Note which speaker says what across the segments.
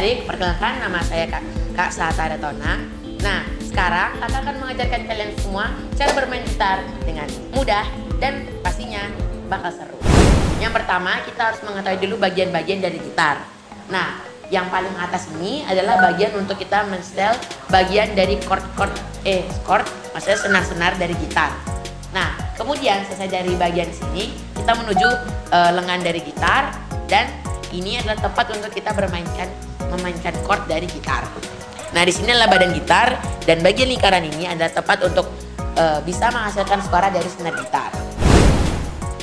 Speaker 1: adik-adik, perkenalkan nama saya Kak Sahata Retona. Nah, sekarang kakak akan mengajarkan kalian semua cara bermain gitar dengan mudah dan pastinya bakal seru. Yang pertama, kita harus mengetahui dulu bagian-bagian dari gitar. Nah, yang paling atas ini adalah bagian untuk kita men-setel bagian dari chord, maksudnya senar-senar dari gitar. Nah, kemudian selesai dari bagian sini, kita menuju lengan dari gitar, dan ini adalah tempat untuk kita memainkan chord dari gitar. Nah, di sini adalah badan gitar, dan bagian lingkaran ini adalah tempat untuk bisa menghasilkan suara dari senar gitar.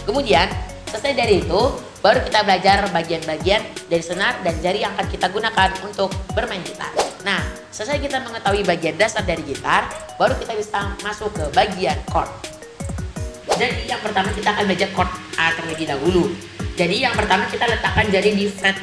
Speaker 1: Kemudian selesai dari itu, baru kita belajar bagian-bagian dari senar dan jari yang akan kita gunakan untuk bermain gitar. Nah, selesai kita mengetahui bagian dasar dari gitar, baru kita bisa masuk ke bagian chord. Jadi yang pertama kita akan belajar chord A terlebih dahulu. Jadi yang pertama kita letakkan jari di fret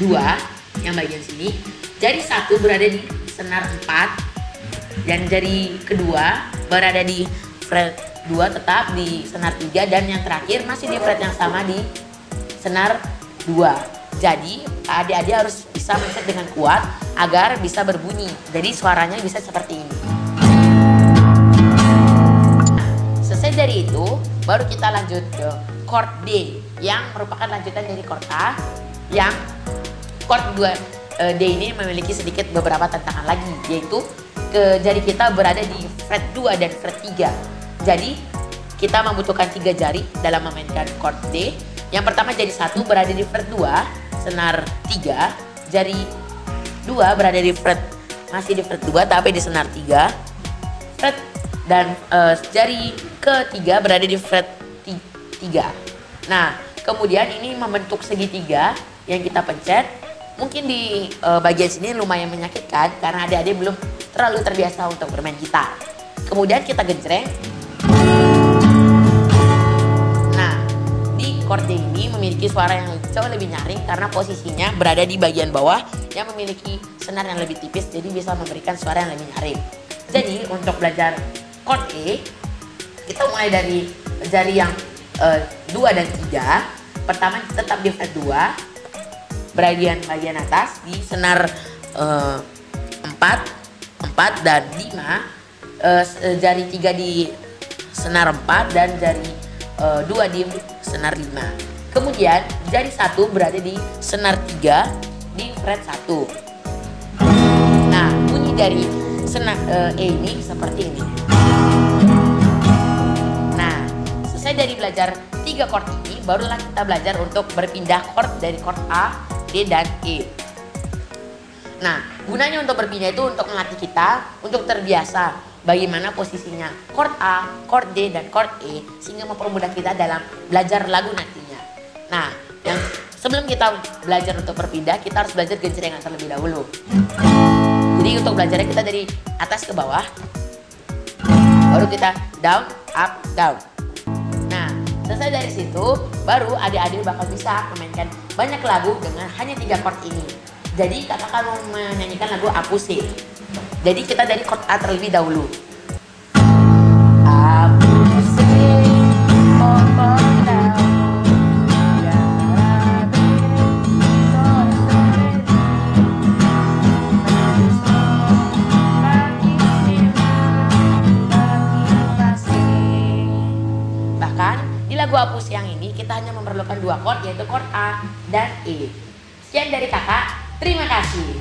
Speaker 1: 2 yang bagian sini. Jari 1 berada di senar 4 dan jari kedua berada di fret 2 tetap di senar 3, dan yang terakhir masih di fret yang sama di senar 2. Jadi adik-adik harus bisa mencet dengan kuat agar bisa berbunyi. Jadi suaranya bisa seperti ini. Selesai dari itu, baru kita lanjut ke chord D yang merupakan lanjutan dari chord A, yang chord D ini memiliki sedikit beberapa tantangan lagi, yaitu jari kita berada di fret 2 dan fret 3. Jadi kita membutuhkan 3 jari dalam memainkan chord D. Yang pertama, jari 1 berada di fret 2, senar 3, jari 2 berada di fret, masih di fret 2 tapi di senar 3, fret, dan jari ketiga berada di fret 3. Nah, kemudian ini membentuk segitiga yang kita pencet. Mungkin di bagian sini lumayan menyakitkan karena adik-adik belum terlalu terbiasa untuk bermain gitar. Kemudian kita genjreng. Nah, di chord D ini memiliki suara yang jauh lebih nyaring karena posisinya berada di bagian bawah yang memiliki senar yang lebih tipis, jadi bisa memberikan suara yang lebih nyaring. Jadi untuk belajar chord E, kita mulai dari jari yang 2 dan 3. Pertama tetap di fret 2, bagian atas di senar 4 dan 5, jari 3 di senar 4 dan jari 2 di senar 5. Kemudian jari 1 berada di senar 3 di fret 1. Nah, bunyi dari senar E ini seperti ini. Dari belajar 3 chord ini, barulah kita belajar untuk berpindah chord dari chord A, D, dan E. Nah, gunanya untuk berpindah itu untuk melatih kita untuk terbiasa bagaimana posisinya chord A, chord D, dan chord E, sehingga mempermudah kita dalam belajar lagu nantinya. Nah, sebelum kita belajar untuk berpindah, kita harus belajar genjrengan terlebih dahulu. Jadi untuk belajarnya kita dari atas ke bawah, baru kita down, up, down. Selesai dari situ, baru adik-adik bakal bisa memainkan banyak lagu dengan hanya 3 chord ini. Jadi kakak akan menyanyikan lagu Apusik. Jadi kita dari chord A terlebih dahulu. Lagu Hapus yang ini kita hanya memerlukan 2 chord, yaitu chord A dan E. Sekian dari kakak, terima kasih.